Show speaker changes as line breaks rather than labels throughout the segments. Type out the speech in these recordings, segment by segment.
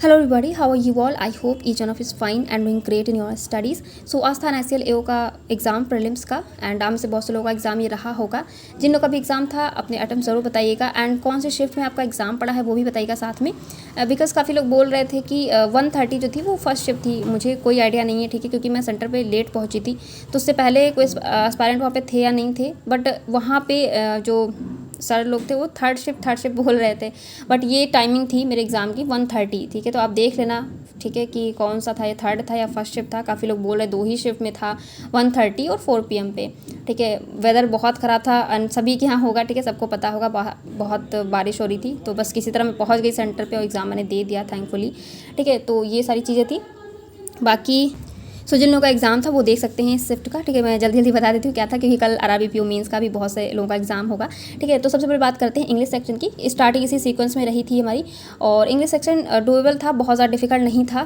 Hello everybody, how are you all? I hope each one of you is fine and doing great in your studies. So आज था NSL AO का exam prelims का and आम से बहुत से लोगों का एग्ज़ाम ये रहा होगा। जिन लोगों का भी एग्ज़ाम था अपने अटेम्प्ट ज़रूर बताइएगा एंड कौन से शिफ्ट में आपका एग्ज़ाम पड़ा है वो भी बताइएगा साथ में। बिकॉज काफ़ी लोग बोल रहे थे कि 1:30 जो थी वो फर्स्ट शिफ्ट थी। मुझे कोई आइडिया नहीं है, ठीक है, क्योंकि मैं सेंटर पे लेट पहुंची थी, तो उससे पहले कोई एस्पायरेंट वहाँ पे थे या नहीं थे, बट वहाँ पे जो सर लोग थे वो थर्ड शिफ्ट बोल रहे थे, बट ये टाइमिंग थी मेरे एग्ज़ाम की 1:30, ठीक है। तो आप देख लेना, ठीक है, कि कौन सा था, ये थर्ड था या फर्स्ट शिफ्ट था। काफ़ी लोग बोल रहे दो ही शिफ्ट में था, 1:30 और 4 PM पे, ठीक है। वेदर बहुत ख़राब था एंड सभी के यहाँ होगा, ठीक है, सबको पता होगा, बहुत बारिश हो रही थी। तो बस किसी तरह मैं पहुँच गई सेंटर पे और एग्ज़ाम मैंने दे दिया थैंकफुली, ठीक है। तो ये सारी चीज़ें थी। बाकी जिन लोगों का एग्ज़ाम था वो देख सकते हैं इस शिफ्ट का, ठीक है। मैं जल्दी जल्दी बता देती हूँ क्या था, क्योंकि कल RRBPO मेंस का भी बहुत से लोगों का एग्ज़ाम होगा, ठीक है। तो सबसे पहले बात करते हैं इंग्लिश सेक्शन की। स्टार्टिंग इसी सीक्वेंस में रही थी हमारी, और इंग्लिश सेक्शन डुएबल था, बहुत ज़्यादा डिफिकल्ट नहीं था।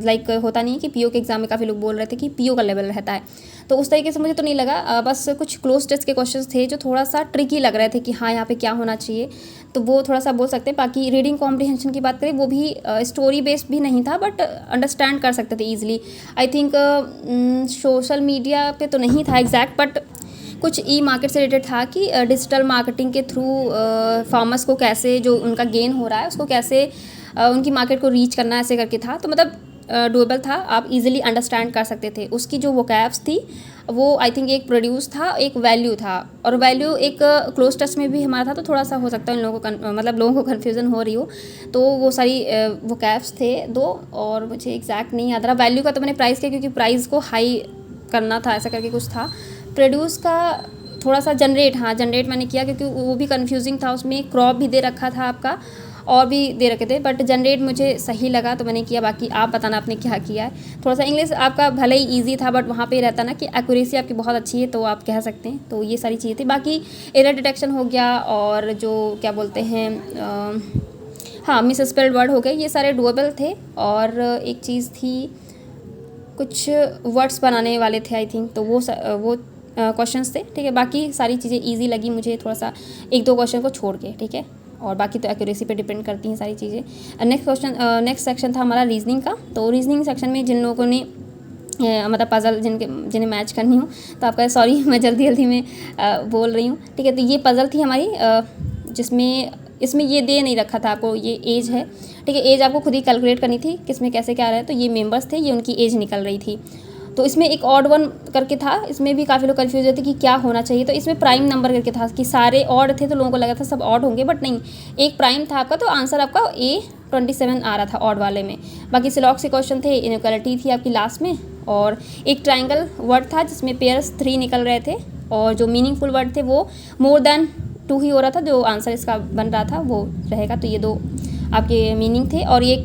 लाइक होता नहीं है कि PO के एग्ज़ाम में काफ़ी लोग बोल रहे थे कि PO का लेवल रहता है, तो उस तरीके से मुझे तो नहीं लगा। बस कुछ क्लोज टेस्ट के क्वेश्चन थे जो थोड़ा सा ट्रिकी लग रहे थे कि हाँ यहाँ पे क्या होना चाहिए, तो वो थोड़ा सा बोल सकते हैं। बाकी रीडिंग कॉम्प्रिहेंशन की बात करें, वो भी स्टोरी बेस्ड भी नहीं था, बट अंडरस्टैंड कर सकते थे easily. I think social media पे तो नहीं था एग्जैक्ट, बट कुछ ई मार्केट से रिलेटेड था कि डिजिटल मार्केटिंग के थ्रू फार्मर्स को कैसे, जो उनका गेन हो रहा है उसको कैसे उनकी मार्केट को रीच करना, ऐसे करके था। तो मतलब डुएबल था, आप इजीली अंडरस्टैंड कर सकते थे। उसकी जो वोकैब्स थी वो आई थिंक एक प्रोड्यूस था, एक वैल्यू था, और वैल्यू एक क्लोज टेस्ट में भी हमारा था, तो थोड़ा सा हो सकता है इन लोगों को मतलब लोगों को कन्फ्यूज़न हो रही हो। तो वो सारी वोकैब्स थे दो, और मुझे एग्जैक्ट नहीं याद रहा। वैल्यू का तो मैंने प्राइस किया क्योंकि प्राइस को हाई करना था, ऐसा करके कुछ था। प्रोड्यूस का थोड़ा सा जनरेट, हाँ जनरेट मैंने किया क्योंकि वो भी कन्फ्यूजिंग था, उसमें क्रॉप भी दे रखा था आपका और भी दे रखे थे, बट जनरेट मुझे सही लगा तो मैंने किया। बाकी आप बताना आपने क्या किया है। थोड़ा सा इंग्लिश आपका भले ही ईजी था, बट वहाँ पे रहता ना कि एक्यूरेसी आपकी बहुत अच्छी है, तो आप कह सकते हैं। तो ये सारी चीज़ें थी। बाकी एरर डिटेक्शन हो गया, और जो क्या बोलते हैं हाँ मिस स्पेल्ड वर्ड हो गए, ये सारे डुएबल थे। और एक चीज़ थी, कुछ वर्ड्स बनाने वाले थे आई थिंक, तो वो क्वेश्चंस थे, ठीक है। बाकी सारी चीज़ें इजी लगी मुझे, थोड़ा सा एक दो क्वेश्चन को छोड़ के, ठीक है। और बाकी तो एक्यूरेसी पे डिपेंड करती हैं सारी चीज़ें। नेक्स्ट सेक्शन था हमारा रीजनिंग का। तो रीजनिंग सेक्शन में जिन लोगों ने मतलब पज़ल जिन्हें मैच करनी हो, तो आपका सॉरी मैं जल्दी में बोल रही हूँ, ठीक है। तो ये पज़ल थी हमारी, जिसमें इसमें ये दे नहीं रखा था आपको, ये एज है, ठीक है। एज आपको खुद ही कैलकुलेट करनी थी किसमें कैसे क्या रहा है। तो ये मेंबर्स थे, ये उनकी एज निकल रही थी। तो इसमें एक ऑड वन करके था, इसमें भी काफ़ी लोग कन्फ्यूज होते कि क्या होना चाहिए। तो इसमें प्राइम नंबर करके था कि सारे ऑड थे, तो लोगों को लगा था सब ऑड होंगे, बट नहीं, एक प्राइम था आपका, तो आंसर आपका A27 आ रहा था ऑड वाले में। बाकी सिलॉक्स के क्वेश्चन थे, इनइक्वालिटी थी आपकी लास्ट में, और एक ट्राइंगल वर्ड था जिसमें पेयर्स 3 निकल रहे थे, और जो मीनिंगफुल वर्ड थे वो मोर देन 2 ही हो रहा था, जो आंसर इसका बन रहा था वो रहेगा। तो ये दो आपके मीनिंग थे। और ये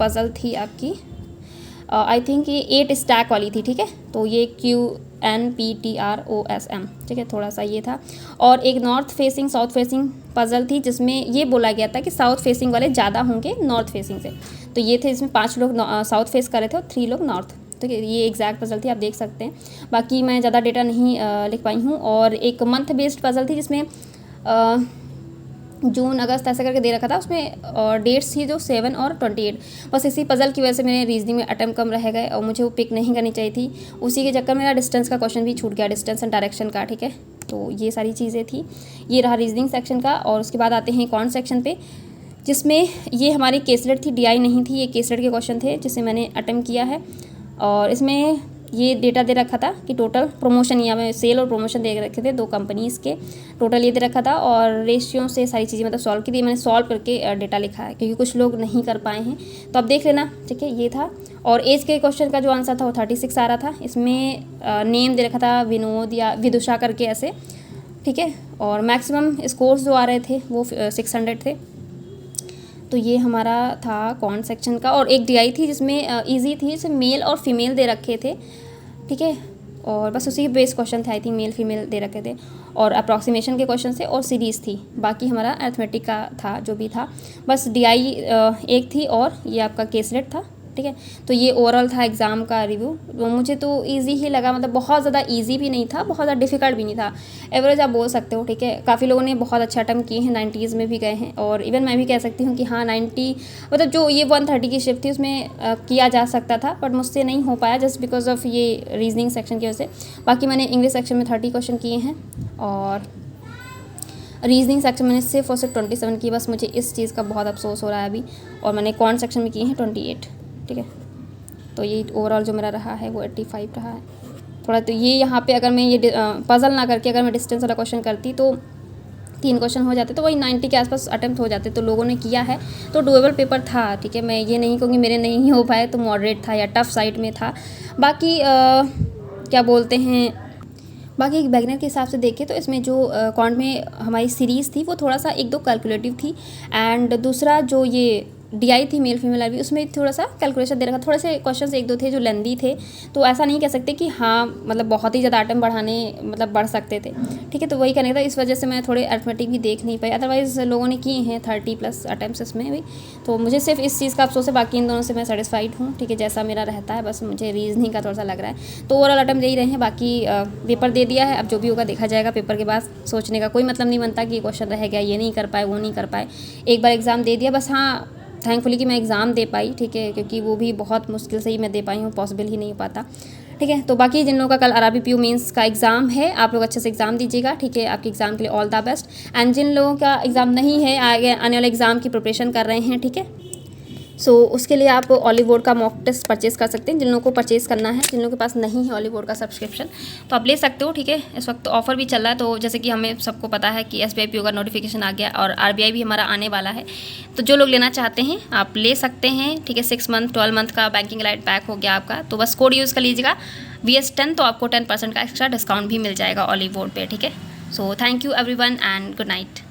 पज़ल थी आपकी आई थिंक ये 8 स्टैक वाली थी, ठीक है। तो ये QNPTROSM, ठीक है, थोड़ा सा ये था। और एक north facing south facing puzzle थी, जिसमें ये बोला गया था कि साउथ फेसिंग वाले ज़्यादा होंगे नॉर्थ फेसिंग से। तो ये थे, इसमें 5 लोग साउथ फेस कर रहे थे और 3 लोग नॉर्थ। तो ये एग्जैक्ट पज़ल थी, आप देख सकते हैं। बाकी मैं ज़्यादा डेटा नहीं लिख पाई हूँ। और एक मंथ बेस्ड पज़ल थी जिसमें जून अगस्त ऐसा करके दे रखा था, उसमें और डेट्स थी जो 7 और 28। बस इसी पज़ल की वजह से मेरे रीजनिंग में अटेम्प्ट कम रह गए, और मुझे वो पिक नहीं करनी चाहिए थी। उसी के चक्कर में मेरा डिस्टेंस का क्वेश्चन भी छूट गया, डिस्टेंस एंड डायरेक्शन का, ठीक है। तो ये सारी चीज़ें थी। ये रहा रीजनिंग सेक्शन का। और उसके बाद आते हैं कौन सेक्शन पे, जिसमें ये हमारी केसलेट थी, DI नहीं थी। ये केसलेट के क्वेश्चन थे जिसे मैंने अटेम्प्ट किया है। और इसमें ये डेटा दे रखा था कि टोटल प्रमोशन, यहाँ में सेल और प्रमोशन दे रखे थे 2 कंपनीज़ के, टोटल ये दे रखा था। और रेशियो से सारी चीज़ें मतलब सॉल्व की थी, मैंने सॉल्व करके डेटा लिखा है क्योंकि कुछ लोग नहीं कर पाए हैं, तो आप देख लेना, ठीक है। ये था। और एज के क्वेश्चन का जो आंसर था वो 36 आ रहा था। इसमें नेम दे रखा था विनोद या विदुषा करके ऐसे, ठीक है। और मैक्सिमम स्कोर्स जो आ रहे थे वो 600 थे। तो ये हमारा था कौन सेक्शन का। और एक DI थी जिसमें इजी थी, जिसमें मेल और फीमेल दे रखे थे, ठीक है। और बस उसी बेस क्वेश्चन थे, आई थिंक मेल फीमेल दे रखे थे, और अप्रॉक्सीमेशन के क्वेश्चन थे, और सीरीज़ थी। बाकी हमारा अरिथमेटिक का था जो भी था। बस DI एक थी, और ये आपका केसलेट था, ठीक है। तो ये ओवरऑल था एग्ज़ाम का रिव्यू। तो मुझे तो ईजी ही लगा, मतलब बहुत ज़्यादा ईजी भी नहीं था, बहुत ज़्यादा डिफिकल्ट भी नहीं था, एवरेज आप बोल सकते हो, ठीक है। काफ़ी लोगों ने बहुत अच्छा अटेम्प्ट किए हैं, 90s में भी गए हैं, और इवन मैं भी कह सकती हूँ कि हाँ 90, मतलब जो ये 130 की शिफ्ट थी उसमें किया जा सकता था, बट मुझसे नहीं हो पाया जस्ट बिकॉज ऑफ ये रीजनिंग सेक्शन की वजह से। बाकी मैंने इंग्लिश सेक्शन में 30 क्वेश्चन किए हैं और रीजनिंग सेक्शन मैंने सिर्फ और सिर्फ 27 की। बस मुझे इस चीज़ का बहुत अफसोस हो रहा है अभी। और मैंने कौन सेक्शन में किए हैं 28, ठीक है। तो ये ओवरऑल जो मेरा रहा है वो 85 रहा है। थोड़ा तो ये यहाँ पे अगर मैं ये पजल ना करके अगर मैं डिस्टेंस वाला क्वेश्चन करती तो 3 क्वेश्चन हो जाते, तो वही 90 के आसपास अटेम्प्ट हो जाते। तो लोगों ने किया है तो डुएबल पेपर था, ठीक है। मैं ये नहीं कहूँगी मेरे नहीं हो पाए, तो मॉडरेट था या टफ साइड में था। बाकी क्या बोलते हैं, बाकी एक बिगिनर के हिसाब से देखें तो इसमें जो अकाउंट में हमारी सीरीज़ थी वो थोड़ा सा 1-2 कैलकुलेटिव थी, एंड दूसरा जो ये DI थी मेल फीमेल आरबी, उसमें थोड़ा सा कैलकुलेशन दे रखा, थोड़े से क्वेश्चन 1-2 थे जो लेंदी थे। तो ऐसा नहीं कह सकते कि हाँ मतलब बहुत ही ज़्यादा आइटम बढ़ाने मतलब बढ़ सकते थे, ठीक है। तो वही करने था, इस वजह से मैं थोड़े अर्थमेटिक भी देख नहीं पाई, अदरवाइज़ लोगों ने किए हैं 30+ अटैम्प्ट्स इसमें भी। तो मुझे सिर्फ इस चीज़ का अफसोस है, बाकी इन दोनों से मैं सेटिस्फाइड हूँ, ठीक है, जैसा मेरा रहता है। बस मुझे रीजनिंग का थोड़ा सा लग रहा है। तो ओवरऑल अटैम्प्ट दे ही रहे हैं, बाकी पेपर दे दिया है, अब जो भी होगा देखा जाएगा। पेपर के बाद सोचने का कोई मतलब नहीं बनता कि ये क्वेश्चन रह गया, ये नहीं कर पाए, वो नहीं कर पाए। एक बार एग्ज़ाम दे दिया बस। हाँ थैंकफुली कि मैं एग्ज़ाम दे पाई, ठीक है, क्योंकि वो भी बहुत मुश्किल से ही मैं दे पाई हूँ, पॉसिबल ही नहीं हो पाता, ठीक है। तो बाकी जिन लोगों का कल आरआरबी पीयू मेंस का एग्ज़ाम है, आप लोग अच्छे से एग्ज़ाम दीजिएगा, ठीक है। आपके एग्ज़ाम के लिए ऑल द बेस्ट। एंड जिन लोगों का एग्ज़ाम नहीं है, आगे आने वाले एग्ज़ाम की प्रिपरेशन कर रहे हैं, ठीक है, सो उसके लिए आप ऑलिव बोर्ड का मॉक टेस्ट परचेज़ कर सकते हैं। जिन लोगों को परचेज़ करना है, जिन लोगों के पास नहीं है ऑलिव बोर्ड का सब्सक्रिप्शन, तो आप ले सकते हो, ठीक है। इस वक्त ऑफर भी चल रहा है। तो जैसे कि हमें सबको पता है कि SBI पीओ का नोटिफिकेशन आ गया और RBI भी हमारा आने वाला है। तो जो लोग लेना चाहते हैं आप ले सकते हैं, ठीक है। 6 मंथ 12 मंथ का बैंकिंग लाइट पैक हो गया आपका। तो बस कोड यूज़ कर लीजिएगा VS10, तो आपको 10% का एक्स्ट्रा डिस्काउंट भी मिल जाएगा ऑलिव बोर्ड पे, ठीक है। So thank you everyone and good night.